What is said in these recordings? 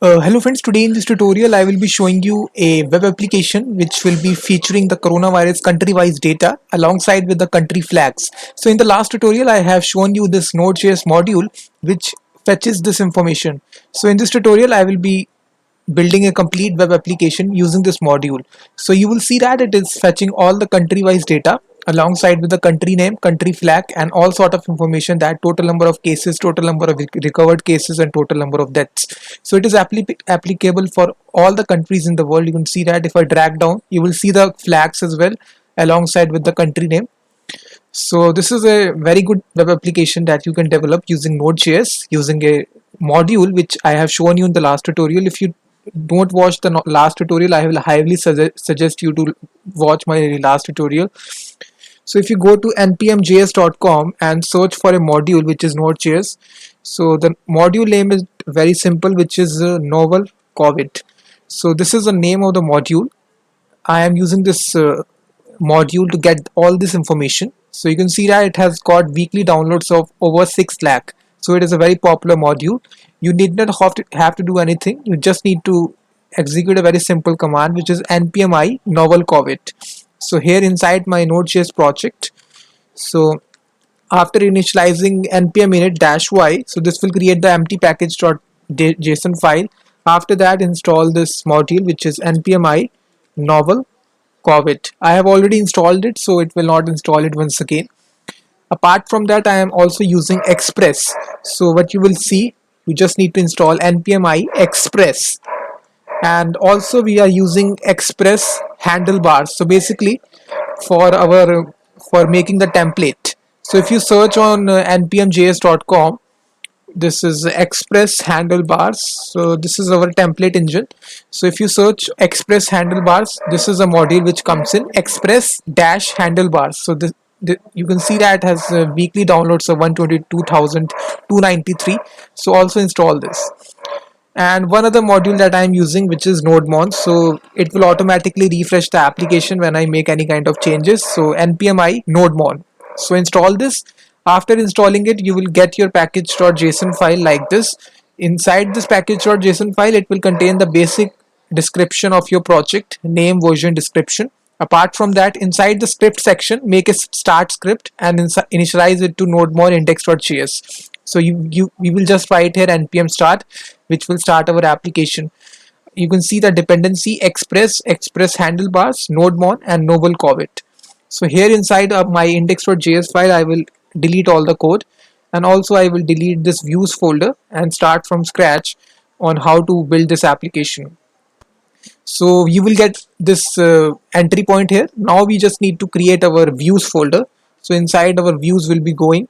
Hello friends, today in this tutorial I will be showing you a web application which will be featuring the coronavirus country-wise data alongside with the country flags. So in the last tutorial I have shown you this Node.js module which fetches this information. So in this tutorial I will be building a complete web application using this module. So you will see that it is fetching all the country-wise data alongside with the country name, country flag, and all sort of information, that total number of cases, total number of recovered cases, and total number of deaths. So it is applicable for all the countries in the world. You can see that if I drag down, you will see the flags as well alongside with the country name. So this is a very good web application that you can develop using Node.js, using a module which I have shown you in the last tutorial. If you don't watch the last tutorial, I will highly suggest you to watch my last tutorial. So if you go to npmjs.com and search for a module which is Node.js, so the module name is very simple, which is novel COVID. So this is the name of the module. I am using this module to get all this information. So you can see that it has got weekly downloads of over 6 lakh. So it is a very popular module. You need not have to do anything. You just need to execute a very simple command, which is npmi novel COVID. So here inside my Node.js project, so after initializing npm init -y, so this will create the empty package.json file. After that, install this module, which is npmi novel COVID. I have already installed it, so it will not install it once again. Apart from that, I am also using Express. So what you will see, you just need to install npmi express, and also we are using express handlebars. So basically, for our for making the template. So if you search on npmjs.com, this is express handlebars. So this is our template engine. So if you search express handlebars, this is a module which comes in express dash handlebars. So you can see that has weekly downloads of 122,293. So also install this. And one other module that I'm using, which is NodeMon. So it will automatically refresh the application when I make any kind of changes. So npmi NodeMon. So install this. After installing it, you will get your package.json file like this. Inside this package.json file, it will contain the basic description of your project, name, version, description. Apart from that, inside the script section, make a start script and initialize it to nodemon index.js. So we will just write here npm start, which will start our application. You can see the dependency express handlebars, nodemon, and novel covid. So here inside of my index.js file, I will delete all the code, and also I will delete this views folder and start from scratch on how to build this application. So you will get this entry point here. Now we just need to create our views folder. So inside our views will be going.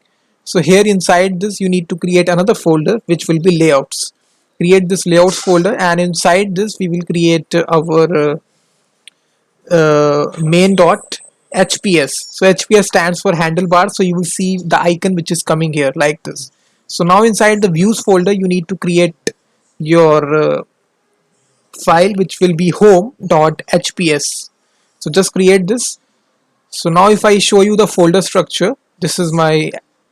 So here inside this, you need to create another folder which will be layouts. Create this layouts folder, and inside this we will create our main.hps. So hps stands for handlebar. So you will see the icon which is coming here like this. So now inside the views folder, you need to create your file which will be home.hps. So just create this. So now if I show you the folder structure, this is my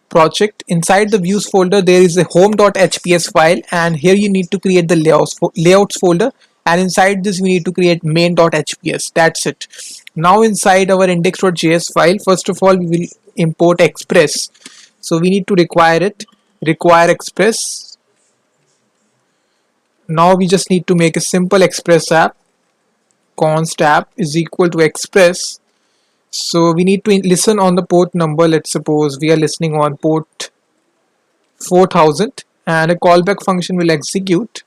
project. Inside the views folder, there is a home.hps file, and here you need to create the layouts folder, and inside this we need to create main.hps. That's it. Now inside our index.js file, first of all we will import express. So we need to require express. Now we just need to make a simple express app. Const app is equal to express. So we need to listen on the port number. Let's suppose we are listening on port 4000, and a callback function will execute.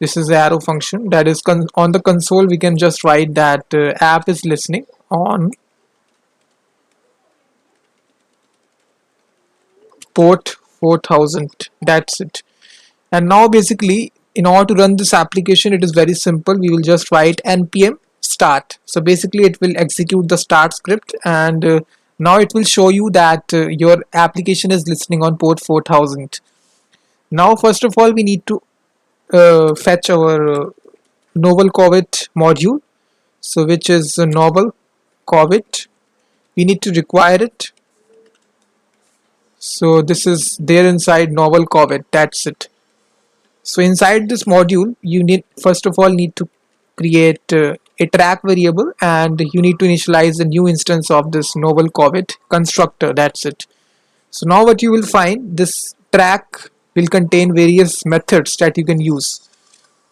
This is the arrow function that is on the console. We can just write that app is listening on port 4000. That's it. And now basically, in order to run this application, it is very simple. We will just write npm start. So basically it will execute the start script, and now it will show you that your application is listening on port 4000. Now first of all we need to fetch our novel covid module, so which is novel covid. We need to require it. So this is there inside novel covid. That's it. So inside this module, you need first of all need to create a track variable, and you need to initialize a new instance of this novel COVID constructor. That's it. So now what you will find, this track will contain various methods that you can use.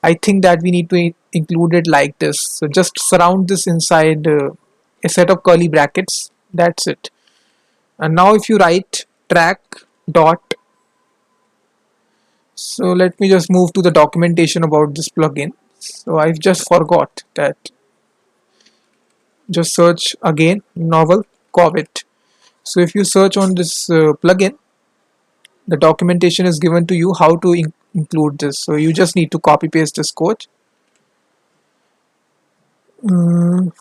I think that we need to include it like this. So just surround this inside a set of curly brackets. That's it. And now if you write track dot, so let me just move to the documentation about this plugin. So I've just forgot that. Just search again novel COVID. So if you search on this plugin, the documentation is given to you how to include this. So you just need to copy paste this code. Mm,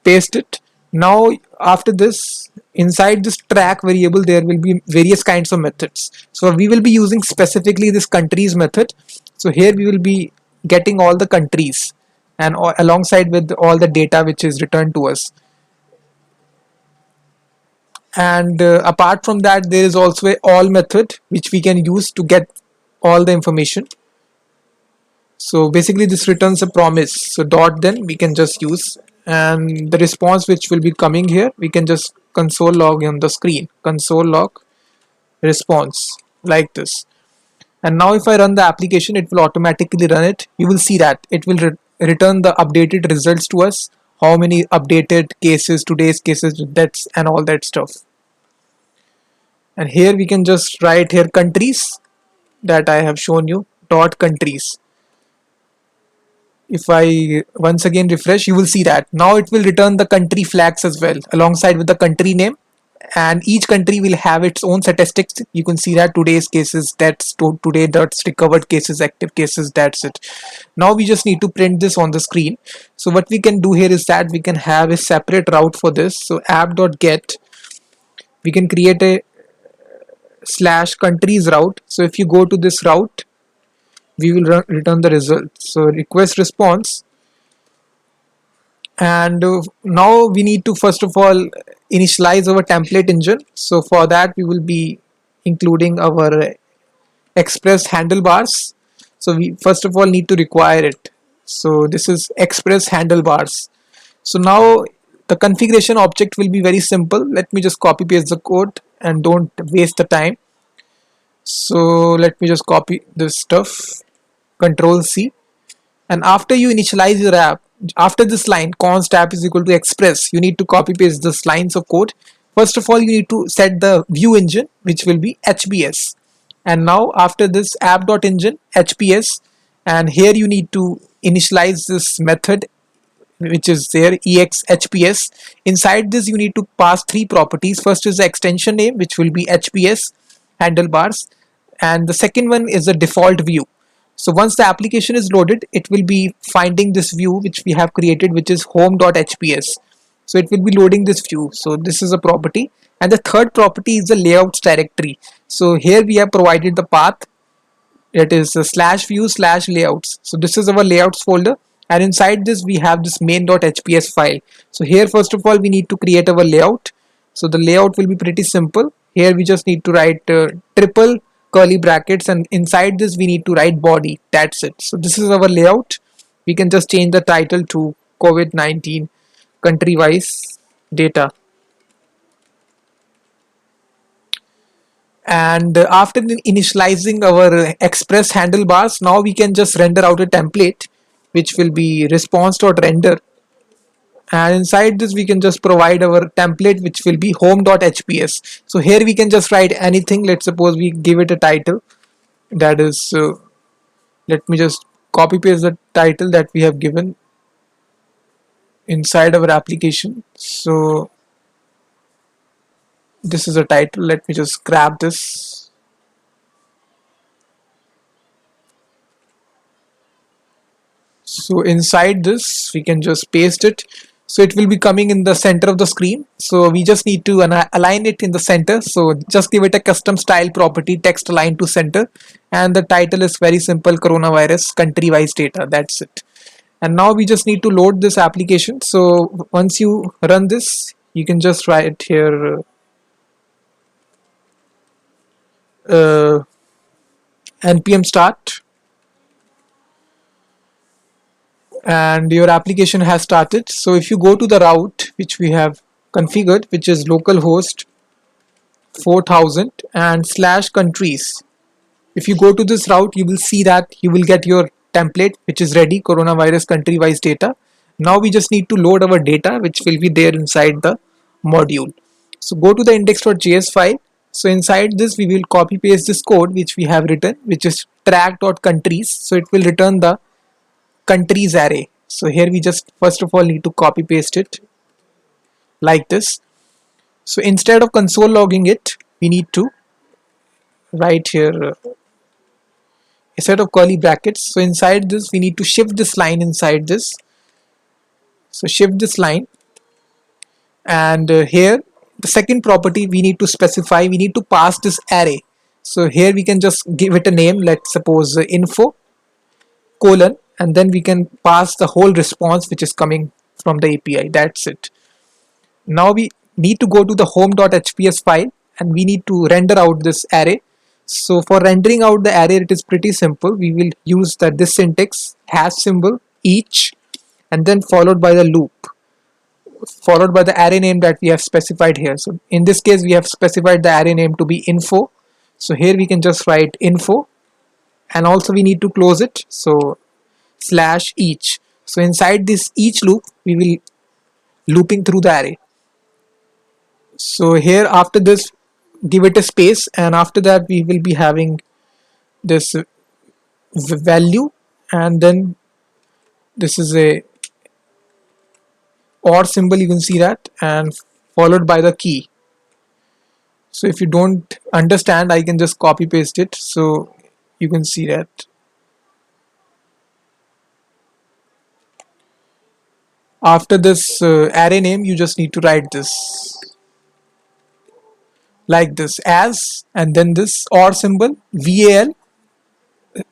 Paste it. Now after this, inside this track variable there will be various kinds of methods. So we will be using specifically this countries method. So here we will be getting all the countries, and alongside with all the data which is returned to us. And apart from that, there is also a all method which we can use to get all the information. So basically this returns a promise. So dot then we can just use, and the response which will be coming here, we can just console log on the screen, console log response, like this. And now if I run the application, it will automatically run it. You will see that it will return the updated results to us, how many updated cases, today's cases, deaths, and all that stuff. And here we can just write here countries that I have shown you, dot countries. If I once again refresh, you will see that now it will return the country flags as well alongside with the country name, and each country will have its own statistics. You can see that today's cases, that's today, that's recovered cases, active cases, that's it. Now we just need to print this on the screen. So what we can do here is that we can have a separate route for this. So app.get, we can create a slash countries route. So if you go to this route, we will return the result. So request response, and now we need to first of all initialize our template engine. So for that we will be including our express handlebars. So we first of all need to require it. So this is express handlebars. So now the configuration object will be very simple. Let me just copy paste the code and don't waste the time. So let me just copy this stuff, control C. And after you initialize your app, after this line const app is equal to express, you need to copy paste this lines of code. First of all, you need to set the view engine, which will be HBS. And now after this app.engine HBS, and here you need to initialize this method which is there, exHBS. Inside this you need to pass three properties. First is the extension name, which will be HBS handlebars, and the second one is the default view. So once the application is loaded, it will be finding this view which we have created, which is home.hps. So it will be loading this view. So this is a property, and the third property is the layouts directory. So here we have provided the path, it is slash view slash layouts. So this is our layouts folder, and inside this we have this main.hps file. So here first of all we need to create our layout. So the layout will be pretty simple. Here we just need to write triple curly brackets, and inside this we need to write body. That's it. So this is our layout. We can just change the title to COVID-19 country wise data. And after initializing our express handlebars, now we can just render out a template which will be response.render, and inside this we can just provide our template which will be home.hps. So here we can just write anything. Let's suppose we give it a title, that is let me just copy paste the title that we have given inside our application. So this is a title. Let me just grab this. So inside this we can just paste it. So it will be coming in the center of the screen. So we just need to align it in the center. So just give it a custom style property, text align to center, and the title is very simple, coronavirus country wise data. That's it. And now we just need to load this application. So once you run this, you can just write here uh, npm start, and your application has started. So if you go to the route which we have configured, which is localhost 4000 and slash countries, if you go to this route, you will see that you will get your template which is ready, coronavirus country wise data. Now we just need to load our data which will be there inside the module. So go to the index.js file. So inside this we will copy paste this code which we have written, which is track.countries. So it will return the countries array. So here we just first of all need to copy paste it like this. So instead of console logging it, we need to write here a set of curly brackets. So inside this we need to shift this line inside this. So shift this line, and here the second property we need to specify, we need to pass this array. So here we can just give it a name, let's suppose info colon, and then we can pass the whole response which is coming from the API. That's it. Now we need to go to the home.hps file and we need to render out this array. So for rendering out the array, it is pretty simple. We will use this syntax, hash symbol each, and then followed by the loop, followed by the array name that we have specified here. So in this case we have specified the array name to be info. So here we can just write info, and also we need to close it, so slash each. So inside this each loop we will looping through the array. So here after this give it a space, and after that we will be having this value, and then this is a or symbol, you can see that, and followed by the key. So if you don't understand, I can just copy paste it so you can see that. After this array name, you just need to write this like this, as, and then this or symbol val,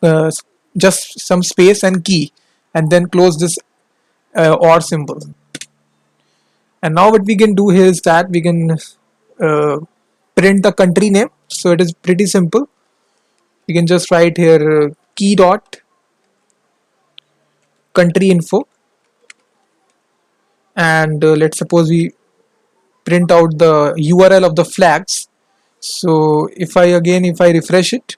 uh, just some space and key, and then close this or symbol. And now what we can do here is that we can print the country name. So it is pretty simple. We can just write here key dot country info, and let's suppose we print out the URL of the flags. So if I refresh it,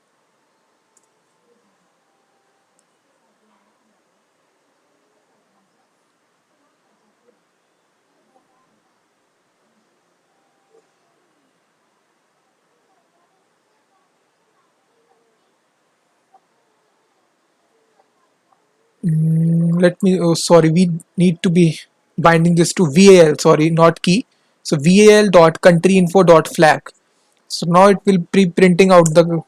let me, oh sorry, we need to be binding this to val, sorry, not key. So val dot country info dot flag. So now it will be printing out the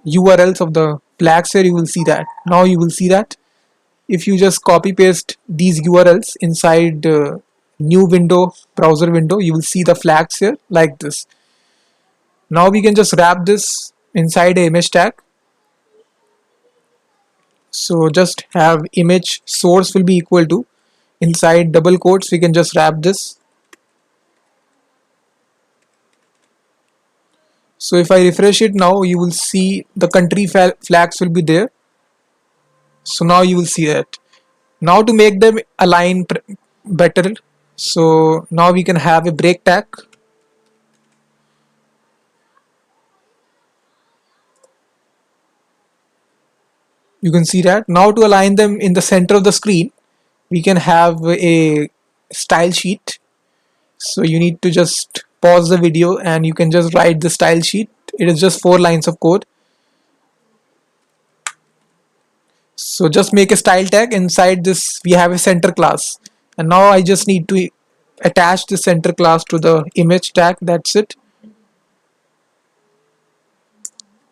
URLs of the flags. Here you will see that. Now you will see that if you just copy paste these URLs inside new window, browser window, you will see the flags here like this. Now we can just wrap this inside a image tag. So just have image source will be equal to, inside double quotes we can just wrap this. So if I refresh it now, you will see the country flags will be there. So now you will see that. Now to make them align better, so now we can have a break tag. You can see that. Now to align them in the center of the screen, we can have a style sheet. So you need to just pause the video and you can just write the style sheet. It is just 4 lines of code. So just make a style tag. Inside this we have a center class, and now I just need to attach the center class to the image tag. That's it.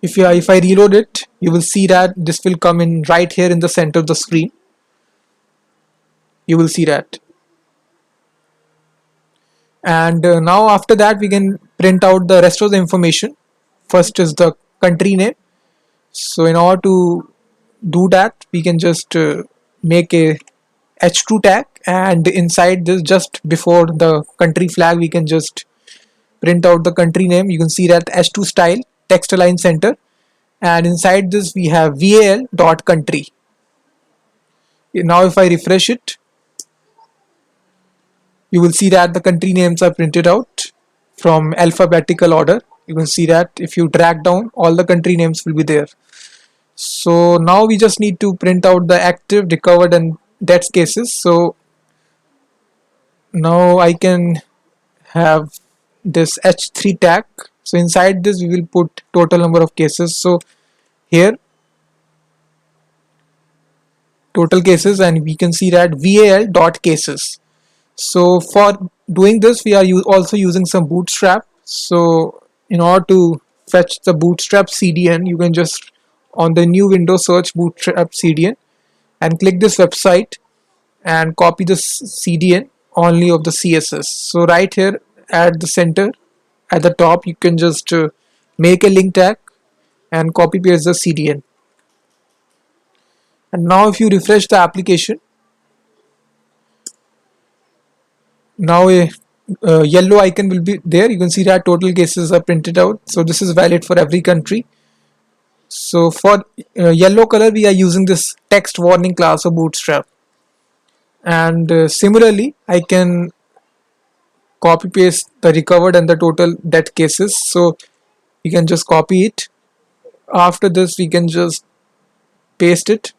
If I reload it, you will see that this will come in right here in the center of the screen. You will see that. And now after that we can print out the rest of the information. First is the country name. So in order to do that, we can just make a h2 tag, and inside this, just before the country flag, we can just print out the country name. You can see that h2 style, text align center, and inside this we have val dot country. Now if I refresh it, you will see that the country names are printed out from alphabetical order. You can see that if you drag down, all the country names will be there. So now we just need to print out the active, recovered and deaths cases. So now I can have this H3 tag. So inside this we will put total number of cases. So here total cases, and we can see that val dot cases. So for doing this we are also using some bootstrap. So in order to fetch the bootstrap CDN, you can just on the new window search bootstrap CDN and click this website and copy the CDN only of the CSS. So right here at the center at the top you can just make a link tag and copy paste the CDN. And now if you refresh the application, now a yellow icon will be there. You can see that total cases are printed out. So this is valid for every country. So for yellow color we are using this text warning class of bootstrap. And similarly I can copy paste the recovered and the total death cases. So we can just copy it. After this we can just paste it.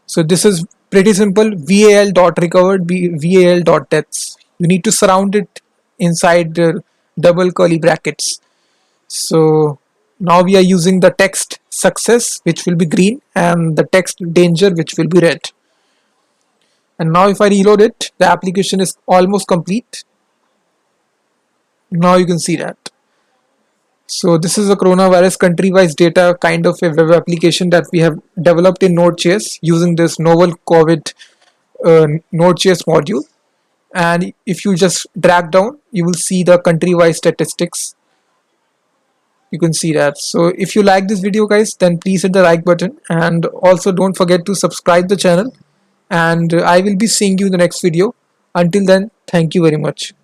So this is pretty simple. val dot recovered, val dot deaths. You need to surround it inside the double curly brackets. So now we are using the text success, which will be green, and the text danger, which will be red. And now if I reload it, the application is almost complete. Now you can see that. So this is a coronavirus country-wise data kind of a web application that we have developed in Node.js using this novel COVID Node.js module. And if you just drag down, you will see the country-wise statistics. You can see that. So if you like this video guys, then please hit the like button, and also don't forget to subscribe the channel, and I will be seeing you in the next video. Until then, thank you very much.